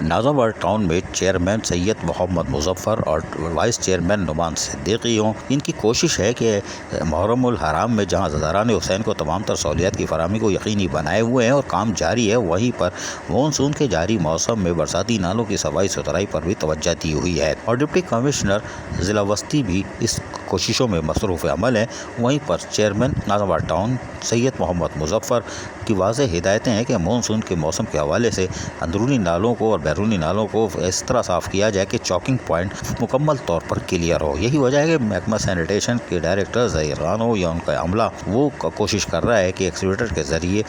Nazabad town में chairman Syed Mohammad Muzaffar और vice chairman Numan Siddiqui हों। इनकी कोशिश है कि मुहर्रमुल हराम में जहाँ ज़रान हुसैन को तमाम तर सहूलियात की फराहमी को यकीनी बनाए हुए हैं और काम जारी है, वहीं पर मानसून के जारी मौसम में बरसाती नालों की सफाई सुथराई पर भी तवज्जो दी हुई है और डिप्टी कमिश्नर ज़िला वस्ती भी इस कोशिशों में मसरूफ़ अमल है। वहीं पर चेयरमैन नाज़ाबाद टाउन सैयद मोहम्मद मुजफ्फर की वाज़ेह हिदायतें हैं कि मानसून के मौसम के हवाले से अंदरूनी नालों को और बैरूनी नालों को इस तरह साफ़ किया जाए कि चॉकिंग पॉइंट मुकम्मल तौर पर क्लियर हो। यही वजह है कि महकमा सैनिटेशन के डायरेक्टर ज़हीर खान हो या उनका अमला वो कोशिश कर रहा है कि एक्सकेवेटर के ज़रिए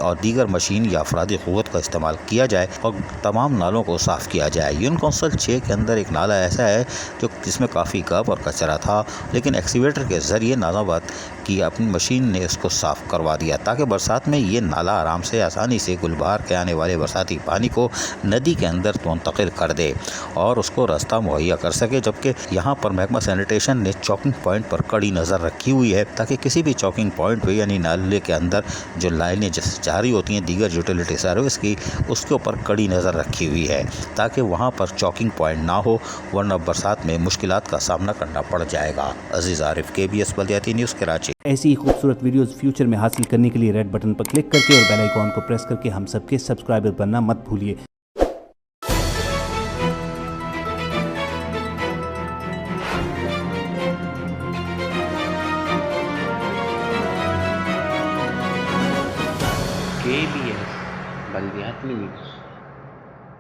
और दीगर मशीन या अफरादी क़ुव्वत का इस्तेमाल किया जाए और तमाम नालों को साफ़ किया जाए। यूनियन कौंसिल 6 के अंदर एक नाला ऐसा है जिसमें काफ़ी गब और कचरा था, लेकिन एक्सकेवेटर के ज़रिए नाज़ाबाद की अपनी मशीन ने इसको साफ़ करवा दिया ताकि बरसात में ये नाला आराम से आसानी से गुलबहार के आने वाले बरसाती पानी को नदी के अंदर मुंतकिल कर दे और उसको रास्ता मुहैया कर सके। जबकि यहाँ पर महकमा सैनिटेशन ने चॉकिंग पॉइंट पर कड़ी नज़र रखी हुई है ताकि किसी भी चॉकिंग पॉइंट पर यानी नाले के अंदर जो लाइनें जारी होती हैं दीगर यूटिलिटी सर्विस की, उसके ऊपर कड़ी नज़र रखी हुई है ताकि वहाँ पर चॉकिंग पॉइंट ना हो, वरना बरसात में मुश्किलात का सामना करना पड़ जाएगा। अजीज़ आरिफ, KBS बल्दियाती न्यूज़, कराची। ऐसी ही खूबसूरत वीडियोस फ्यूचर में हासिल करने के लिए रेड बटन पर क्लिक करके और बेल आइकॉन को प्रेस करके हम सबके सब्सक्राइबर बनना मत भूलिए। KBS बल्दियाती न्यूज़।